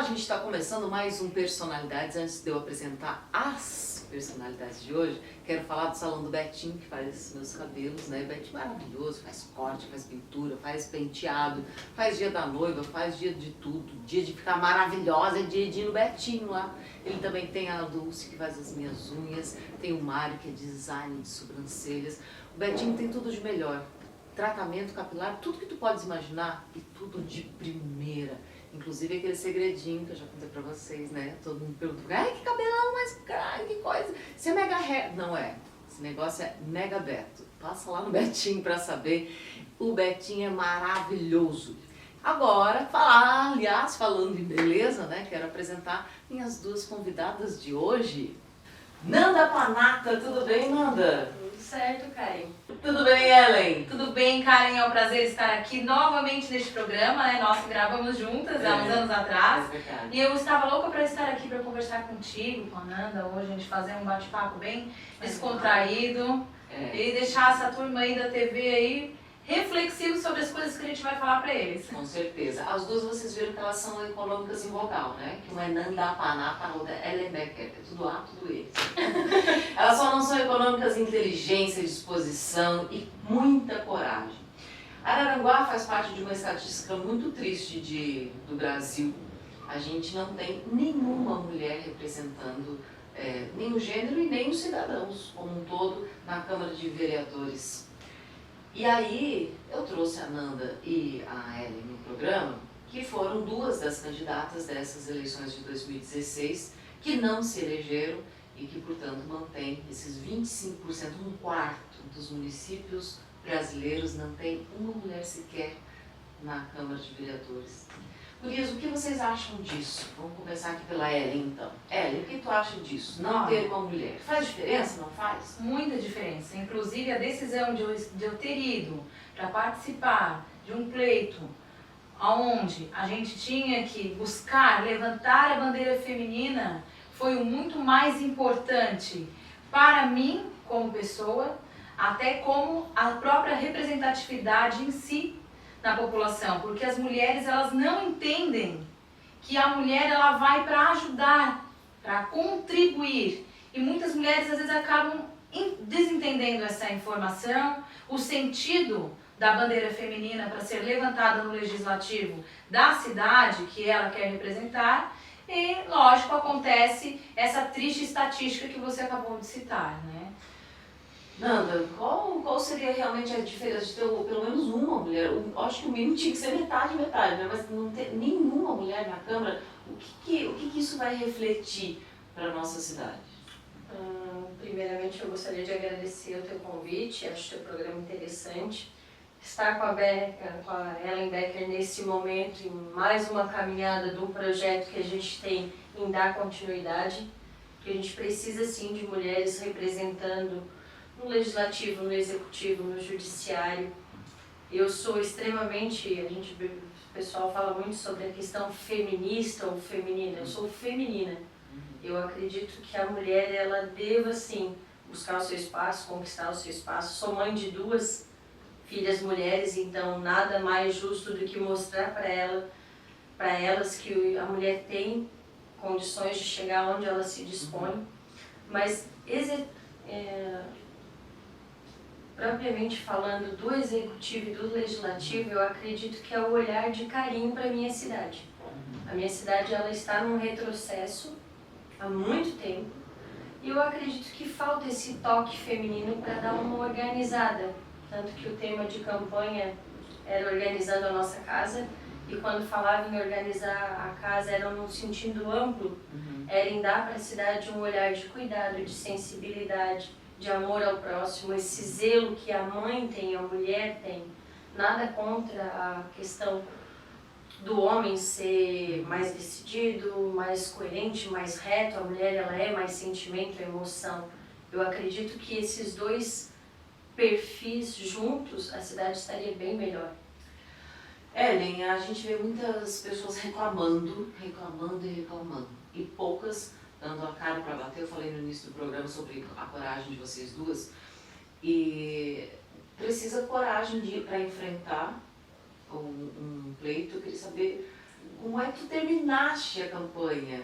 a gente está começando mais um Personalidades. Antes de eu apresentar as personalidades de hoje, quero falar do salão do Betinho, que faz meus cabelos, né? Betinho maravilhoso, faz corte, faz pintura, faz penteado, faz dia da noiva, faz dia de tudo, dia de ficar maravilhosa, é dia de ir no Betinho lá. Ele também tem a Dulce, que faz as minhas unhas, tem o Mário, que é design de sobrancelhas. O Betinho tem tudo de melhor. Tratamento capilar, tudo que tu podes imaginar e tudo de primeira. Inclusive aquele segredinho que eu já contei pra vocês, né? Todo mundo pergunta, ai, que cabelão, mas ai, que coisa. Isso é mega hair. Não é. Esse negócio é mega Beto. Passa lá no Betinho pra saber. O Betinho é maravilhoso. Agora, aliás, falando em beleza, né? Quero apresentar minhas duas convidadas de hoje. Nanda Panatta, tudo bem, Nanda? Tudo certo, Karen. Tudo bem, Ellen? Tudo bem, Karen, é um prazer estar aqui novamente neste programa, né? Nós gravamos juntas há uns anos atrás. E eu estava louca para estar aqui para conversar contigo, com a Nanda, hoje a gente fazer um bate-papo bem descontraído e deixar essa turma aí da TV aí reflexivo sobre as coisas que a gente vai falar para eles. Com certeza. As duas vocês viram que elas são econômicas em vogal, né? Que uma é Nanda Panatta, a outra é Ellen Becker. É tudo A, tudo E. Elas só não são econômicas em inteligência, disposição e muita coragem. Araranguá faz parte de uma estatística muito triste do Brasil. A gente não tem nenhuma mulher representando nem o gênero e nem os cidadãos como um todo na Câmara de Vereadores. E aí, eu trouxe a Nanda e a Ellen no programa, que foram duas das candidatas dessas eleições de 2016, que não se elegeram e que, portanto, mantém esses 25%, um quarto dos municípios brasileiros não tem uma mulher sequer na Câmara de Vereadores. Gurias, o que vocês acham disso? Vamos começar aqui pela Ellen, então. Ellen, o que tu acha disso? Não ter uma mulher. Faz diferença, não faz? Muita diferença. Inclusive, a decisão de eu ter ido para participar de um pleito onde a gente tinha que buscar levantar a bandeira feminina foi o muito mais importante para mim, como pessoa, até como a própria representatividade em si na população, porque as mulheres elas não entendem que a mulher ela vai para ajudar, para contribuir, e muitas mulheres às vezes acabam desentendendo essa informação, o sentido da bandeira feminina para ser levantada no legislativo da cidade que ela quer representar, e lógico acontece essa triste estatística que você acabou de citar, né? Nanda, qual seria realmente a diferença de ter pelo menos uma mulher? Eu acho que o mínimo tinha que ser metade, né? Mas não ter nenhuma mulher na Câmara, o que isso vai refletir para a nossa cidade? Primeiramente, eu gostaria de agradecer o teu convite, acho o teu programa interessante. Estar com a Ellen Becker nesse momento, em mais uma caminhada de um projeto que a gente tem em dar continuidade, que a gente precisa sim de mulheres representando no legislativo, no executivo, no judiciário. Eu sou extremamente, o pessoal fala muito sobre a questão feminista ou feminina, eu sou feminina. Eu acredito que a mulher, ela deva sim buscar o seu espaço, conquistar o seu espaço. Sou mãe de duas filhas mulheres, então nada mais justo do que mostrar para elas que a mulher tem condições de chegar onde ela se dispõe. Mas propriamente falando do executivo e do legislativo, eu acredito que é o olhar de carinho para a minha cidade. A minha cidade ela está num retrocesso há muito tempo e eu acredito que falta esse toque feminino para dar uma organizada. Tanto que o tema de campanha era organizando a nossa casa, e quando falava em organizar a casa era num sentido amplo, era em dar para a cidade um olhar de cuidado, de sensibilidade, de amor ao próximo, esse zelo que a mãe tem, a mulher tem. Nada contra a questão do homem ser mais decidido, mais coerente, mais reto, a mulher ela é mais sentimento, emoção. Eu acredito que esses dois perfis juntos, a cidade estaria bem melhor. Ellen, a gente vê muitas pessoas reclamando, e poucas dando a cara para bater. Eu falei no início do programa sobre a coragem de vocês duas, e precisa coragem para enfrentar um pleito. Eu queria saber como é que tu terminaste a campanha?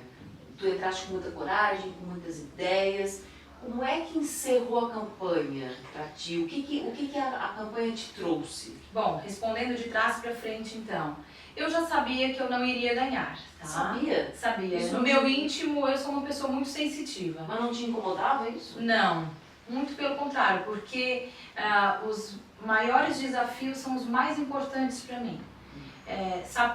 Tu entraste com muita coragem, com muitas ideias. Como é que encerrou a campanha para ti? O que a campanha te trouxe? Bom, respondendo de trás para frente então. Eu já sabia que eu não iria ganhar, tá? Sabia? Sabia. Isso No meu íntimo, eu sou uma pessoa muito sensitiva. Mas não te incomodava isso? Não, muito pelo contrário, porque os maiores desafios são os mais importantes para mim.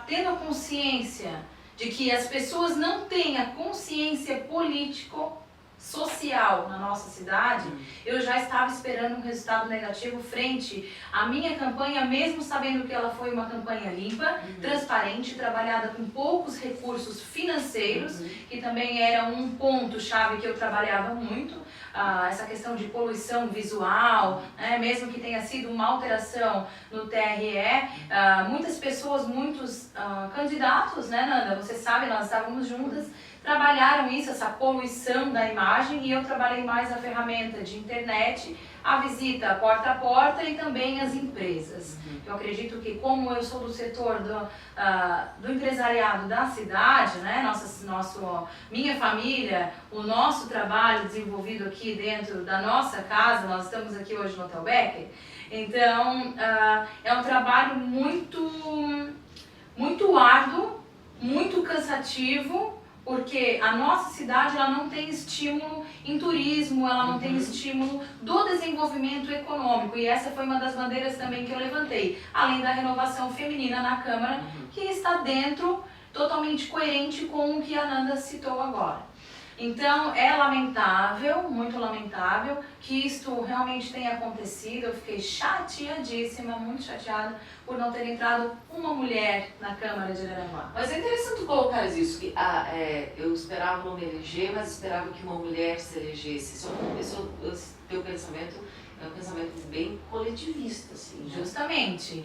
Tendo a consciência de que as pessoas não têm a consciência político-social na nossa cidade, eu já estava esperando um resultado negativo frente à minha campanha, mesmo sabendo que ela foi uma campanha limpa, transparente, trabalhada com poucos recursos financeiros, que também era um ponto-chave que eu trabalhava muito. Essa questão de poluição visual, né, mesmo que tenha sido uma alteração no TRE, muitas pessoas, muitos candidatos, né, Nanda, você sabe, nós estávamos juntas, trabalharam isso, essa poluição da imagem, e eu trabalhei mais a ferramenta de internet, a visita porta a porta e também as empresas. Eu acredito que, como eu sou do setor do empresariado da cidade, né, minha família, o nosso trabalho desenvolvido aqui dentro da nossa casa, nós estamos aqui hoje no Hotel Becker, então é um trabalho muito árduo, muito cansativo, porque a nossa cidade ela não tem estímulo em turismo, ela não tem estímulo do desenvolvimento econômico, e essa foi uma das bandeiras também que eu levantei, além da renovação feminina na Câmara, que está dentro, totalmente coerente com o que a Nanda citou agora. Então é lamentável, muito lamentável, que isto realmente tenha acontecido. Eu fiquei chateadíssima, muito chateada, por não ter entrado uma mulher na Câmara de Araranguá. Mas é interessante colocar isso, que eu esperava não me eleger, mas esperava que uma mulher se elegesse. Teu pensamento é um pensamento bem coletivista, assim. Né? Justamente.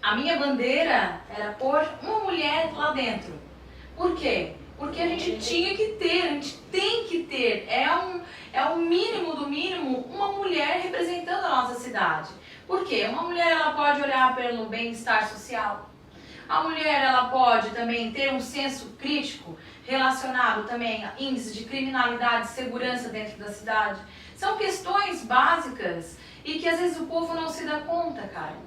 A minha bandeira era pôr uma mulher lá dentro. Por quê? Porque a gente tinha que ter, a gente tem que ter, é o mínimo do mínimo, uma mulher representando a nossa cidade. Por quê? Uma mulher ela pode olhar pelo bem-estar social, a mulher ela pode também ter um senso crítico relacionado também a índices de criminalidade e segurança dentro da cidade. São questões básicas e que às vezes o povo não se dá conta, cara.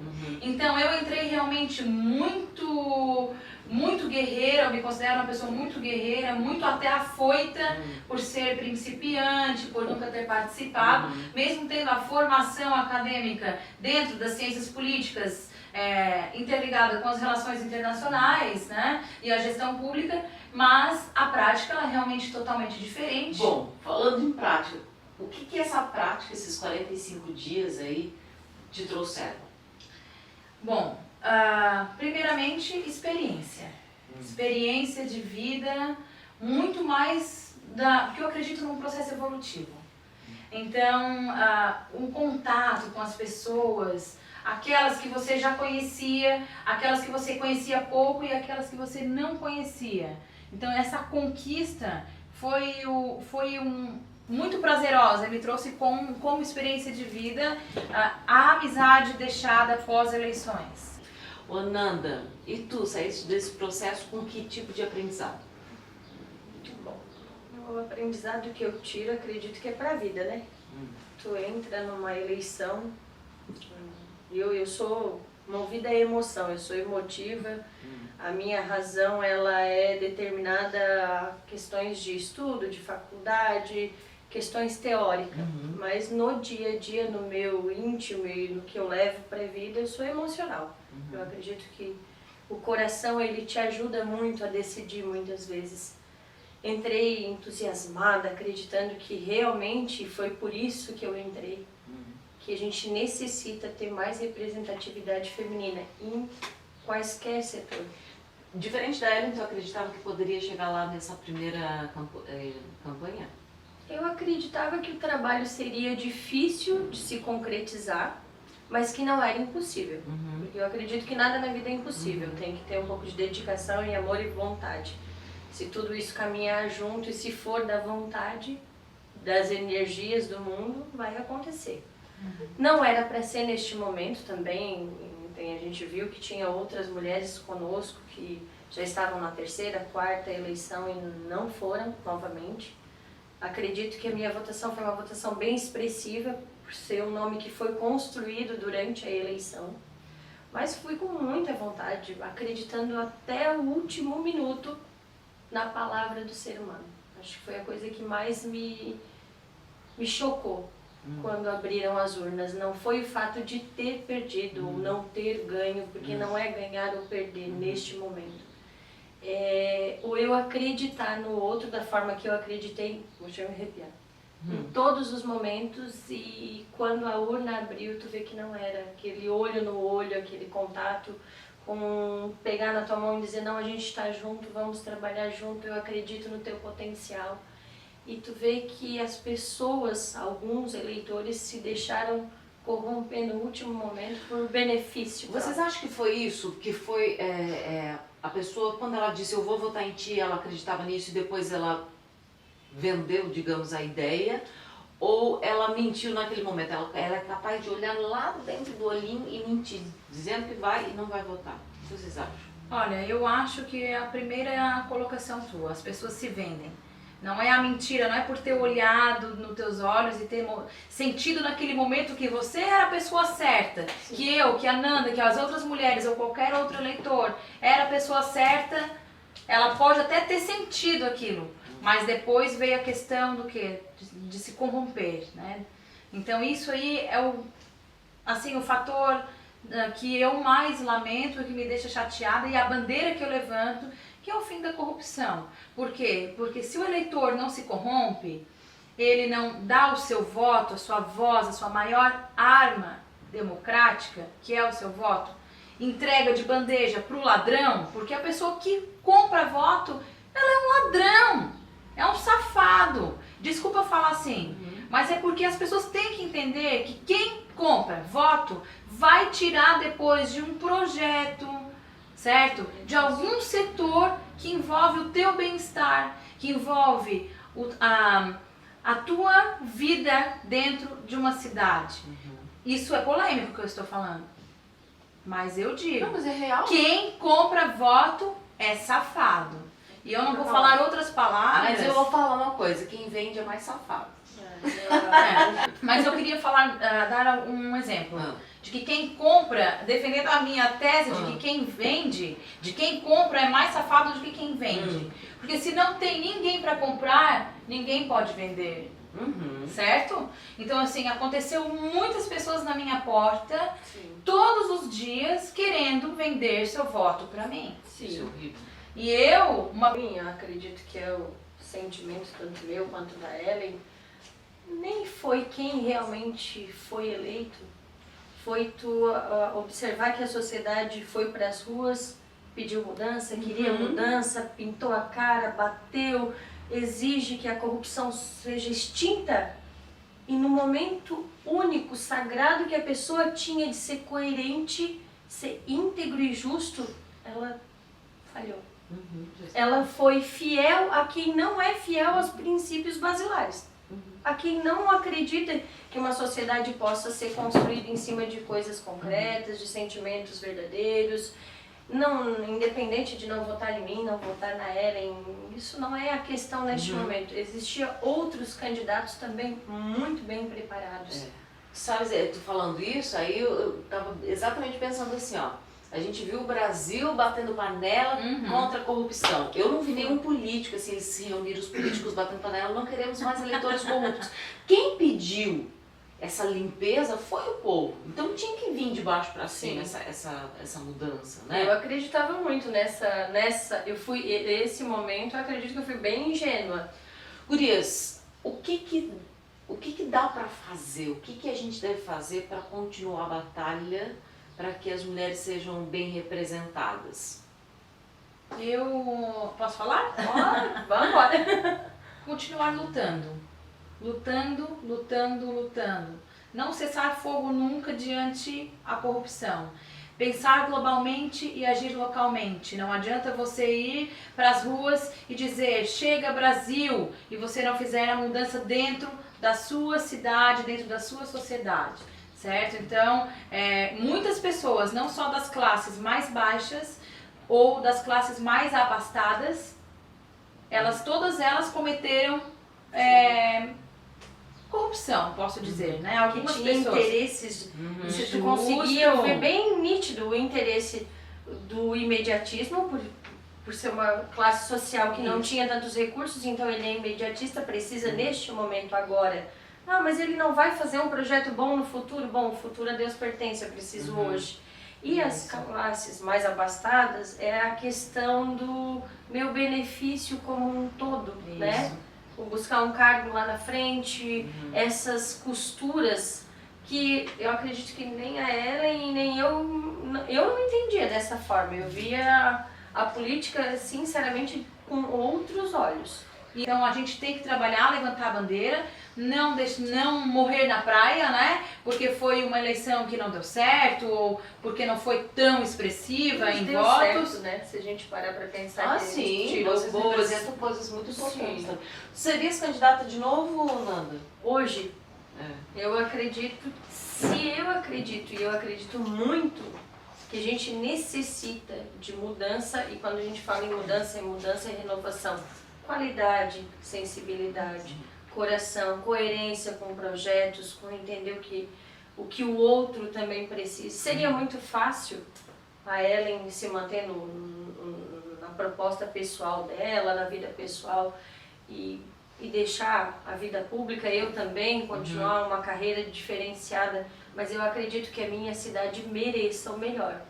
Então eu entrei realmente muito guerreira, eu me considero uma pessoa muito guerreira, muito até afoita por ser principiante, por nunca ter participado, mesmo tendo a formação acadêmica dentro das ciências políticas interligada com as relações internacionais, né, e a gestão pública, mas a prática ela é realmente totalmente diferente. Bom, falando em prática, o que essa prática, esses 45 dias aí, te trouxeram? Bom, primeiramente, experiência. Experiência de vida, muito mais porque eu acredito num processo evolutivo. Então, um contato com as pessoas, aquelas que você já conhecia, aquelas que você conhecia pouco e aquelas que você não conhecia. Então, essa conquista foi muito prazerosa, me trouxe como experiência de vida a amizade deixada após eleições. Ô Nanda, e tu saíste desse processo com que tipo de aprendizado? Bom, o aprendizado que eu tiro, acredito que é pra vida, né? Tu entra numa eleição, eu sou movida à emoção, eu sou emotiva, a minha razão ela é determinada a questões de estudo, de faculdade, questões teóricas, mas no dia a dia, no meu íntimo e no que eu levo para a vida, eu sou emocional. Eu acredito que o coração ele te ajuda muito a decidir muitas vezes. Entrei entusiasmada, acreditando que realmente foi por isso que eu entrei, que a gente necessita ter mais representatividade feminina em quaisquer setores. Diferente da Ellen, tu acreditava que poderia chegar lá nessa primeira campanha? Eu acreditava que o trabalho seria difícil de se concretizar, mas que não era impossível. Porque eu acredito que nada na vida é impossível, tem que ter um pouco de dedicação e amor e vontade. Se tudo isso caminhar junto e se for da vontade, das energias do mundo, vai acontecer. Não era para ser neste momento também, a gente viu que tinha outras mulheres conosco que já estavam na terceira, quarta eleição e não foram novamente. Acredito que a minha votação foi uma votação bem expressiva, por ser um nome que foi construído durante a eleição. Mas fui com muita vontade, acreditando até o último minuto na palavra do ser humano. Acho que foi a coisa que mais me chocou quando abriram as urnas. Não foi o fato de ter perdido ou não ter ganho, porque não é ganhar ou perder neste momento. Ou eu acreditar no outro da forma que eu acreditei, deixa eu me arrepiar, em todos os momentos, e quando a urna abriu, tu vê que não era aquele olho no olho, aquele contato, com pegar na tua mão e dizer, não, a gente está junto, vamos trabalhar junto, eu acredito no teu potencial. E tu vê que as pessoas, alguns eleitores, se deixaram corromper no último momento por benefício. Vocês acham que foi isso? Que foi a pessoa, quando ela disse eu vou votar em ti, ela acreditava nisso e depois ela vendeu, digamos, a ideia? Ou ela mentiu naquele momento? Ela é capaz de olhar lá dentro do olhinho e mentir, dizendo que vai e não vai votar. O que vocês acham? Olha, eu acho que a primeira é a colocação tua, as pessoas se vendem. Não é a mentira, não é por ter olhado nos teus olhos e ter sentido naquele momento que você era a pessoa certa, sim, que eu, que a Nanda, que as outras mulheres ou qualquer outro eleitor era a pessoa certa. Ela pode até ter sentido aquilo, mas depois veio a questão do quê? De se corromper, né? Então isso aí é o fator que eu mais lamento e que me deixa chateada, e a bandeira que eu levanto, que é o fim da corrupção. Por quê? Porque se o eleitor não se corrompe, ele não dá o seu voto, a sua voz, a sua maior arma democrática, que é o seu voto, entrega de bandeja para o ladrão, porque a pessoa que compra voto, ela é um ladrão, é um safado. Desculpa falar assim, mas é porque as pessoas têm que entender que quem compra voto vai tirar depois de um projeto, certo? De algum setor que envolve o teu bem-estar, que envolve a tua vida dentro de uma cidade. Isso é polêmico que eu estou falando, mas eu digo, Não, mas é real. Quem compra voto é safado. E eu não vou falar outras palavras. Mas eu vou falar uma coisa, quem vende é mais safado. Mas eu queria falar, dar um exemplo. De que quem compra, defendendo a minha tese de que quem vende, de quem compra é mais safado do que quem vende. Porque se não tem ninguém para comprar, ninguém pode vender. Certo? Então assim, aconteceu muitas pessoas na minha porta, sim, todos os dias querendo vender seu voto para mim. Sim. Isso é horrível. E eu acredito que é o sentimento tanto meu quanto da Ellen, nem foi quem realmente foi eleito, foi tu observar que a sociedade foi para as ruas, pediu mudança, queria mudança, pintou a cara, bateu, exige que a corrupção seja extinta, e no momento único, sagrado que a pessoa tinha de ser coerente, ser íntegro e justo, ela falhou. Ela foi fiel a quem não é fiel aos princípios basilares. A quem não acredita que uma sociedade possa ser construída em cima de coisas concretas, de sentimentos verdadeiros. Não, independente de não votar em mim, não votar na Ellen, isso não é a questão neste momento. Existiam outros candidatos também muito bem preparados. Sabe, tu falando isso, aí eu tava exatamente pensando assim, ó. A gente viu o Brasil batendo panela contra a corrupção. Eu não vi nenhum político, assim, eles se reuniram, os políticos batendo panela, não queremos mais eleitores corruptos. Quem pediu essa limpeza foi o povo. Então tinha que vir de baixo para cima essa mudança, né? Eu acreditava muito nessa esse momento, eu acredito que eu fui bem ingênua. Gurias, o que dá para fazer? O que a gente deve fazer para continuar a batalha para que as mulheres sejam bem representadas? Eu posso falar? Vamos embora. Continuar lutando. Lutando, lutando, lutando. Não cessar fogo nunca diante a corrupção. Pensar globalmente e agir localmente. Não adianta você ir para as ruas e dizer chega Brasil e você não fizer a mudança dentro da sua cidade, dentro da sua sociedade. Certo? Então, muitas pessoas, não só das classes mais baixas, ou das classes mais abastadas, todas elas cometeram corrupção, posso dizer, né? Algumas Que tinha pessoas. interesses, tu conseguia ver bem nítido o interesse do imediatismo, por ser uma classe social que não tinha tantos recursos, então ele é imediatista, precisa neste momento agora. Não, mas ele não vai fazer um projeto bom no futuro? Bom, o futuro a Deus pertence, eu preciso hoje. E as classes mais abastadas é a questão do meu benefício como um todo, né? O buscar um cargo lá na frente, essas costuras que eu acredito que nem a Ellen nem eu não entendia dessa forma. Eu via a política, sinceramente, com outros olhos. Então a gente tem que trabalhar, levantar a bandeira, não morrer na praia, né? Porque foi uma eleição que não deu certo, ou porque não foi tão expressiva em deu votos. certo, né? Se a gente parar pra pensar que Sim, vocês representam coisas muito importantes. Sim. Serias candidata de novo, Nanda? Hoje, eu acredito, e eu acredito muito que a gente necessita de mudança, e quando a gente fala em mudança, é mudança e renovação. Qualidade, sensibilidade, coração, coerência com projetos, com entender o que o outro também precisa. Seria muito fácil a Ellen se manter na proposta pessoal dela, na vida pessoal, e deixar a vida pública, eu também, continuar uma carreira diferenciada, mas eu acredito que a minha cidade mereça o melhor.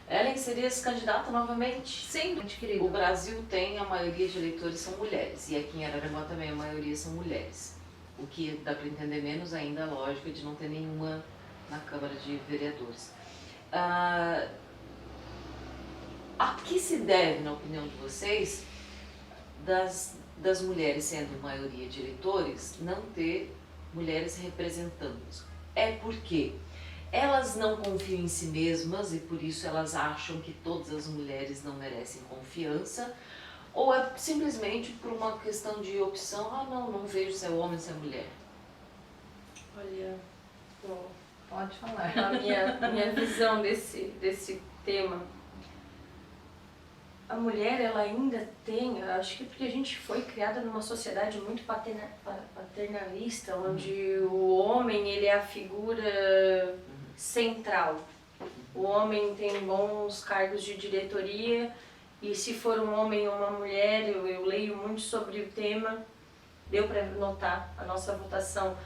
Ellen, serias candidata novamente? Sim, muito querido. O Brasil tem, a maioria de eleitores são mulheres, e aqui em Araranguá também a maioria são mulheres. O que dá para entender menos ainda a lógica de não ter nenhuma na Câmara de Vereadores. A que se deve, na opinião de vocês, das mulheres sendo maioria de eleitores, não ter mulheres representando-os? É porque elas não confiam em si mesmas e por isso elas acham que todas as mulheres não merecem confiança, ou é simplesmente por uma questão de opção, não vejo se é homem, se é mulher? Olha, pode falar. A minha visão desse tema, a mulher ela ainda tem, acho que porque a gente foi criada numa sociedade muito paternalista, onde o homem ele é a figura central. O homem tem bons cargos de diretoria e se for um homem ou uma mulher, eu leio muito sobre o tema, deu para notar a nossa votação,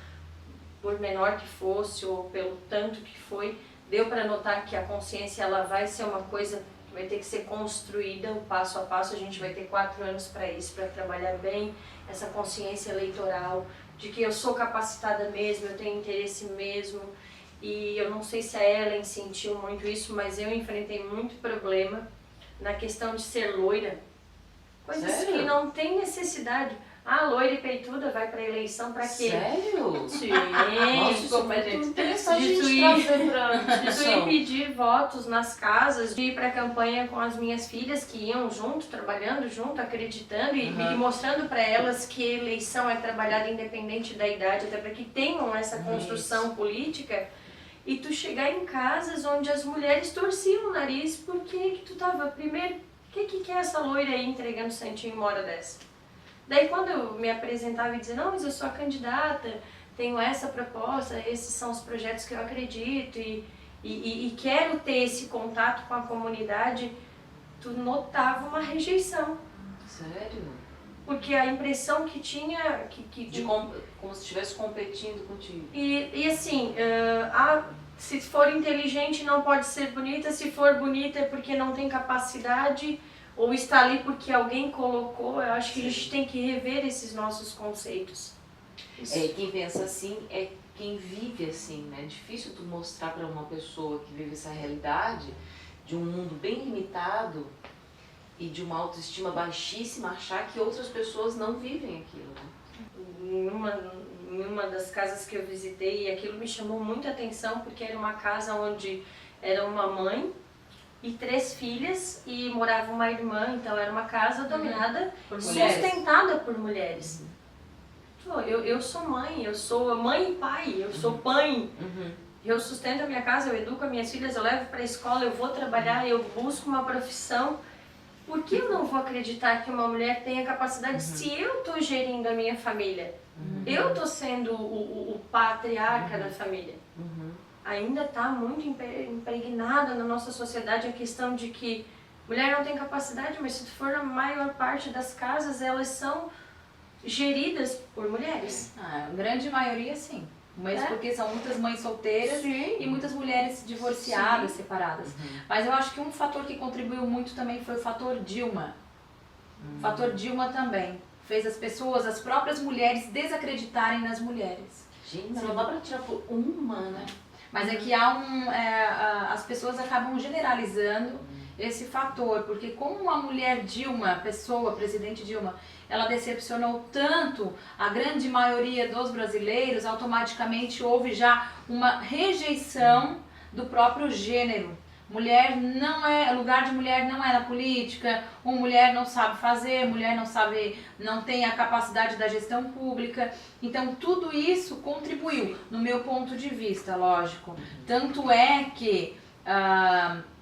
por menor que fosse ou pelo tanto que foi, deu para notar que a consciência ela vai ser uma coisa que vai ter que ser construída, o passo a passo. A gente vai ter 4 anos para isso, para trabalhar bem essa consciência eleitoral, de que eu sou capacitada mesmo, eu tenho interesse mesmo. E eu não sei se a Ellen sentiu muito isso, mas eu enfrentei muito problema na questão de ser loira. Coisas Sério? que não tem necessidade. Loira e peituda vai pra eleição pra quê? Sério? Sim. Nossa, isso é muito interessante a gente trazer pra discussão. De pedir votos nas casas, de ir pra campanha com as minhas filhas que iam junto, trabalhando junto, acreditando e mostrando pra elas que eleição é trabalhada independente da idade, até para que tenham essa construção política. E tu chegar em casas onde as mulheres torciam o nariz porque que tu tava, primeiro, o que é essa loira aí entregando santinho uma hora dessa? Daí quando eu me apresentava e dizia, não, mas eu sou a candidata, tenho essa proposta, esses são os projetos que eu acredito e quero ter esse contato com a comunidade, tu notava uma rejeição. Sério? Porque a impressão que tinha... Como se estivesse competindo contigo. E assim, se for inteligente não pode ser bonita, se for bonita é porque não tem capacidade, ou está ali porque alguém colocou. Eu acho que a gente tem que rever esses nossos conceitos. Quem pensa assim é quem vive assim, né? É difícil tu mostrar para uma pessoa que vive essa realidade de um mundo bem limitado e de uma autoestima baixíssima, achar que outras pessoas não vivem aquilo, né? Em uma das casas que eu visitei, e aquilo me chamou muita atenção, porque era uma casa onde era uma mãe e 3 filhas e morava uma irmã, então era uma casa dominada, sustentada por mulheres. Eu sou mãe e pai, eu sou pai. Eu sustento a minha casa, eu educo as minhas filhas, eu levo para a escola, eu vou trabalhar, eu busco uma profissão. Por que eu não vou acreditar que uma mulher tem a capacidade se eu estou gerindo a minha família? Eu estou sendo o patriarca da família. Ainda está muito impregnada na nossa sociedade a questão de que mulher não tem capacidade, mas se for a maior parte das casas, elas são geridas por mulheres. A grande maioria, sim. Mas porque são muitas mães solteiras e muitas mulheres divorciadas, separadas. Mas eu acho que um fator que contribuiu muito também foi o fator Dilma. O fator Dilma também fez as pessoas, as próprias mulheres, desacreditarem nas mulheres. Gente, não dá pra tirar por uma, né? Mas é que as pessoas acabam generalizando esse fator, porque como a mulher Dilma, presidente Dilma, ela decepcionou tanto a grande maioria dos brasileiros, automaticamente houve já uma rejeição do próprio gênero. Mulher não é, lugar de mulher não é na política, uma mulher não sabe fazer, mulher não tem a capacidade da gestão pública. Então tudo isso contribuiu, no meu ponto de vista, lógico. Tanto é que,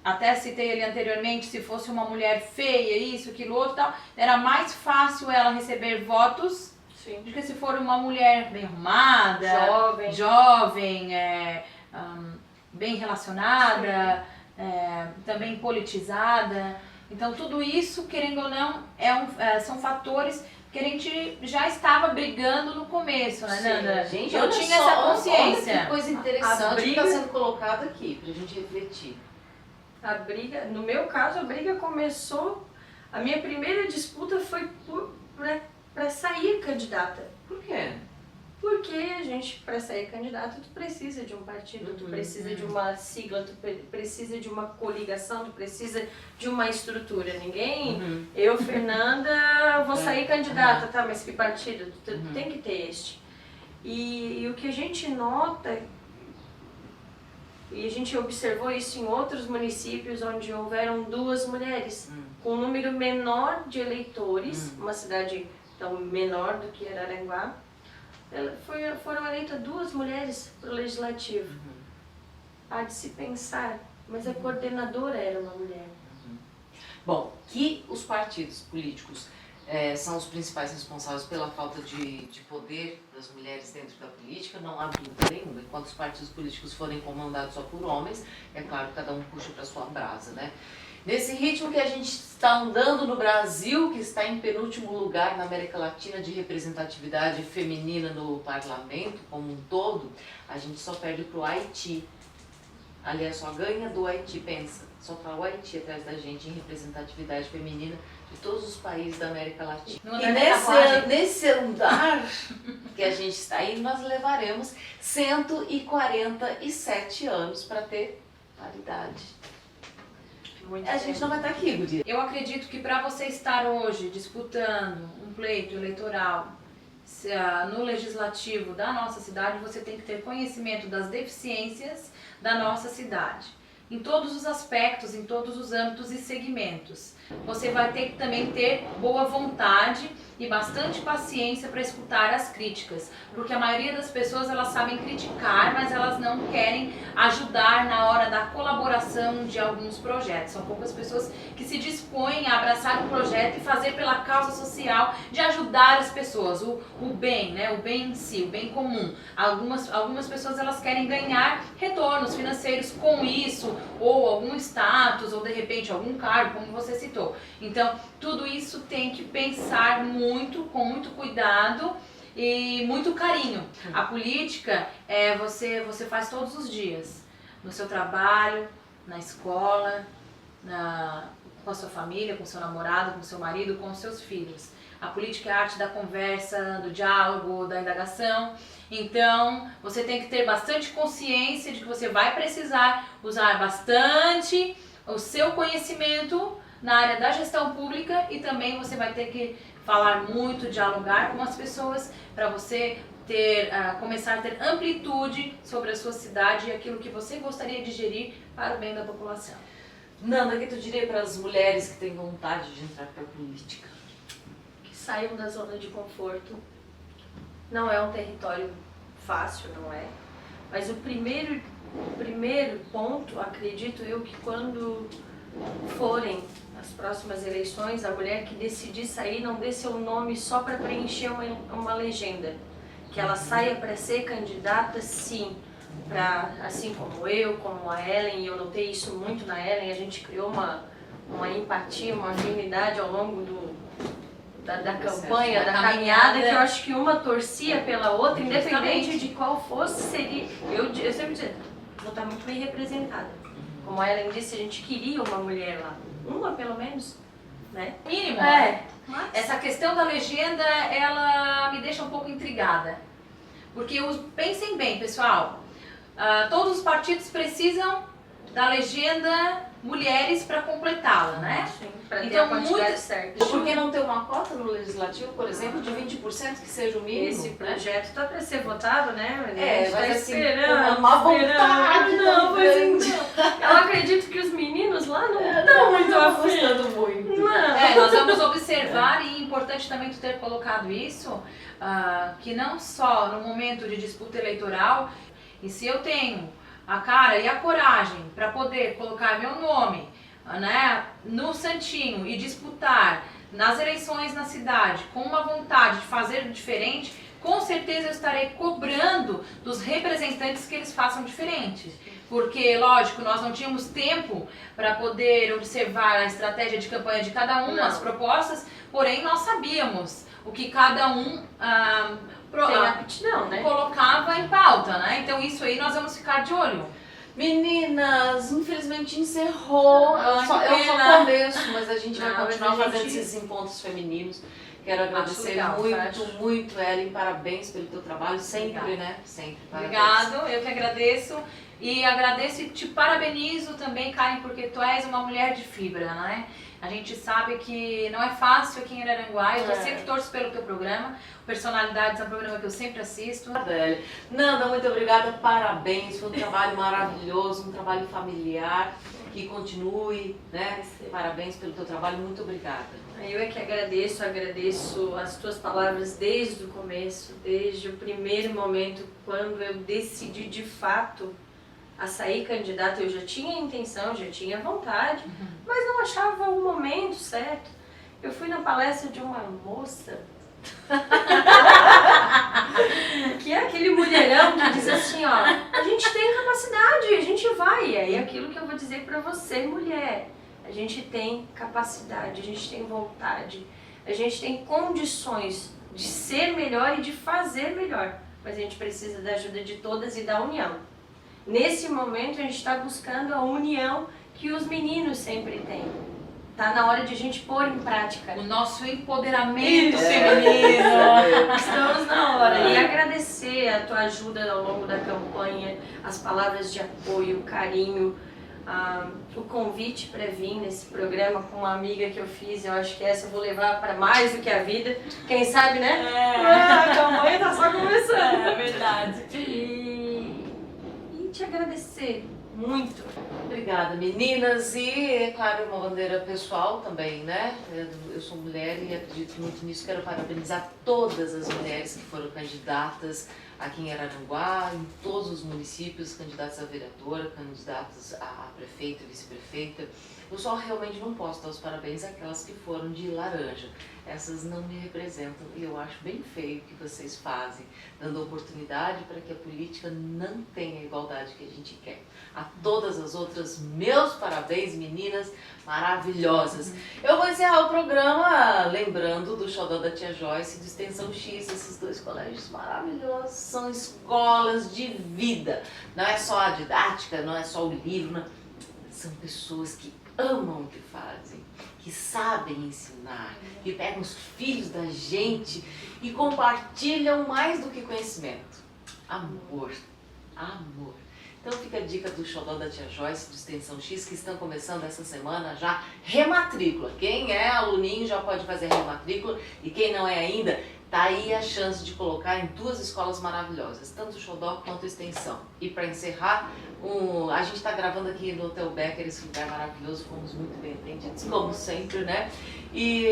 até citei ali anteriormente, se fosse uma mulher feia, isso, aquilo, outro, tal, era mais fácil ela receber votos do que se for uma mulher bem arrumada, jovem, bem relacionada, também politizada. Então tudo isso, querendo ou não, são fatores que a gente já estava brigando no começo, né, Nanda? Gente, eu tinha essa consciência. Olha que coisa interessante que briga está sendo colocada aqui, pra gente refletir. A briga, no meu caso, a briga começou, a minha primeira disputa foi para sair candidata. Por quê? Porque a gente, para sair candidata, tu precisa de um partido, tu precisa de uma sigla, tu precisa de uma coligação, tu precisa de uma estrutura. Ninguém, eu, Fernanda, vou sair candidata, tá, mas que partido? Tu tem que ter este. E o que a gente nota, e a gente observou isso em outros municípios onde houveram 2 mulheres, com um número menor de eleitores, uma cidade então menor do que Araranguá, foram eleitas 2 mulheres para o Legislativo. Há de se pensar, mas a coordenadora era uma mulher. Bom, que os partidos políticos são os principais responsáveis pela falta de poder das mulheres dentro da política, não há dúvida nenhuma. Enquanto os partidos políticos forem comandados só por homens, é claro que cada um puxa para sua brasa, né? Nesse ritmo que a gente está andando no Brasil, que está em penúltimo lugar na América Latina de representatividade feminina no parlamento como um todo, a gente só perde para o Haiti. Aliás, só ganha do Haiti, pensa. Só está o Haiti atrás da gente em representatividade feminina de todos os países da América Latina. E nesse andar que a gente está aí, nós levaremos 147 anos para ter paridade. A gente não vai estar aqui, Guria. Eu acredito que para você estar hoje disputando um pleito eleitoral no legislativo da nossa cidade, você tem que ter conhecimento das deficiências da nossa cidade. Em todos os aspectos, em todos os âmbitos e segmentos. Você vai ter que também ter boa vontade e bastante paciência para escutar as críticas, porque a maioria das pessoas elas sabem criticar, mas elas não querem ajudar na hora da colaboração de alguns projetos. São poucas pessoas que se dispõem a abraçar um projeto e fazer pela causa social de ajudar as pessoas, o bem, né? O bem em si, o bem comum. Algumas pessoas elas querem ganhar retornos financeiros com isso, ou algum status, ou de repente algum cargo, como você citou. Então, tudo isso tem que pensar muito, com muito cuidado e muito carinho. A política você faz todos os dias, no seu trabalho, na escola, com a sua família, com o seu namorado, com o seu marido, com os seus filhos. A política é a arte da conversa, do diálogo, da indagação. Então, você tem que ter bastante consciência de que você vai precisar usar bastante o seu conhecimento na área da gestão pública e também você vai ter que falar muito, dialogar com as pessoas para você começar a ter amplitude sobre a sua cidade e aquilo que você gostaria de gerir para o bem da população. Nanda, o que tu diria para as mulheres que têm vontade de entrar para a política? Que saiam da zona de conforto. Não é um território fácil, não é? Mas o primeiro O primeiro ponto, acredito eu, que quando forem as próximas eleições, a mulher que decidir sair não dê seu nome só para preencher uma legenda. Que ela saia para ser candidata, sim, para, assim como eu, como a Ellen, e eu notei isso muito na Ellen, a gente criou uma empatia, uma afinidade ao longo da campanha, da caminhada, que eu acho que uma torcia pela outra, independente de qual fosse, seria... Eu sempre dizia, vou estar muito bem representada. Como a Ellen disse, a gente queria uma mulher lá. Uma, pelo menos, né? Mínimo. Essa questão da legenda, ela me deixa um pouco intrigada. Porque pensem bem, pessoal, todos os partidos precisam da legenda mulheres para completá-la, né? Sim, para ter Então, a quantidade certa. Por que não ter uma cota no Legislativo, por exemplo, de 20% que seja o mínimo? Esse né? projeto está para ser votado, né? Mas tá assim, esperando, uma vontade não, mas grande. eu acredito que os meninos lá não estão muito afim. gostando muito. Não. Nós vamos observar, e é importante também tu ter colocado isso, que não só no momento de disputa eleitoral, e se eu tenho a cara e a coragem para poder colocar meu nome, né, no santinho e disputar nas eleições na cidade com uma vontade de fazer diferente, com certeza eu estarei cobrando dos representantes que eles façam diferente. Porque, lógico, nós não tínhamos tempo para poder observar a estratégia de campanha de cada um, Não. as propostas, porém nós sabíamos o que cada um Tem aptidão, né? colocava em pauta, né? Então isso aí nós vamos ficar de olho. Meninas, infelizmente encerrou. Ai, Eu só que pena. começo, mas a gente vai Não, mas continuar a gente- fazendo esses encontros femininos. Quero agradecer legal, muito, Ellen. Parabéns pelo teu trabalho. Sempre, Obrigada. né? Sempre. Parabéns. Obrigado, eu que agradeço. E agradeço e te parabenizo também, Karen, porque tu és uma mulher de fibra, né? A gente sabe que não é fácil aqui em Araranguá, eu sempre torço pelo teu programa. Personalidades é um programa que eu sempre assisto. Nanda, muito obrigada, parabéns. Foi um trabalho maravilhoso, um trabalho familiar. Que continue, né? Parabéns pelo teu trabalho, muito obrigada. Eu é que agradeço as tuas palavras desde o começo, desde o primeiro momento, quando eu decidi de fato a sair candidata. Eu já tinha intenção, já tinha vontade, mas não achava o momento certo. Eu fui na palestra de uma moça, que é aquele mulherão que diz assim, ó, a gente tem capacidade, a gente vai. E aí aquilo que eu vou dizer pra você, mulher, a gente tem capacidade, a gente tem vontade, a gente tem condições de ser melhor e de fazer melhor, mas a gente precisa da ajuda de todas e da união. Nesse momento a gente está buscando a união que os meninos sempre têm. Tá na hora de a gente pôr em prática. O nosso empoderamento feminino. Estamos na hora. E agradecer a tua ajuda ao longo da campanha, as palavras de apoio, o carinho, o convite para vir nesse programa com uma amiga que eu fiz. Eu acho que essa eu vou levar para mais do que a vida. Quem sabe, né? A campanha tá só começando. É verdade. E te agradecer muito. Obrigada, meninas. E, é claro, uma bandeira pessoal também, né? Eu sou mulher e acredito muito nisso. Quero parabenizar todas as mulheres que foram candidatas aqui em Araranguá, em todos os municípios, candidatas a vereadora, candidatas a prefeita, vice-prefeita. Eu só realmente não posso dar os parabéns àquelas que foram de laranja. Essas não me representam e eu acho bem feio o que vocês fazem, dando oportunidade para que a política não tenha a igualdade que a gente quer. A todas as outras, meus parabéns, meninas maravilhosas. Eu vou encerrar o programa lembrando do Xodó da Tia Joyce e do Extensão X, esses dois colégios maravilhosos, são escolas de vida. Não é só a didática, não é só o livro, não. São pessoas que amam o que fazem, que sabem ensinar, que pegam os filhos da gente e compartilham mais do que conhecimento. Amor, amor. Então fica a dica do Xodó da Tia Joyce, do Extensão X, que estão começando essa semana já rematrícula. Quem é aluninho já pode fazer rematrícula e quem não é ainda, tá aí a chance de colocar em duas escolas maravilhosas, tanto o Xodó quanto a Extensão. E para encerrar, A gente está gravando aqui no Hotel Becker, esse lugar maravilhoso, fomos muito bem atendidos, como sempre, né? E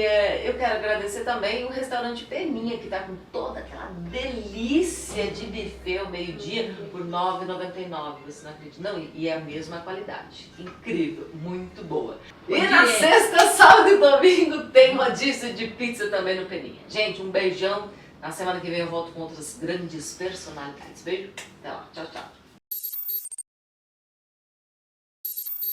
eu quero agradecer também o restaurante Peninha, que está com toda aquela delícia de buffet ao meio-dia por R$ 9,99. Você não acredita? Não, e é a mesma qualidade. Incrível, muito boa. E na sexta, sábado e domingo tem rodízio de pizza também no Peninha. Gente, um beijão. Na semana que vem eu volto com outras grandes personalidades. Beijo, até lá. Tchau, tchau.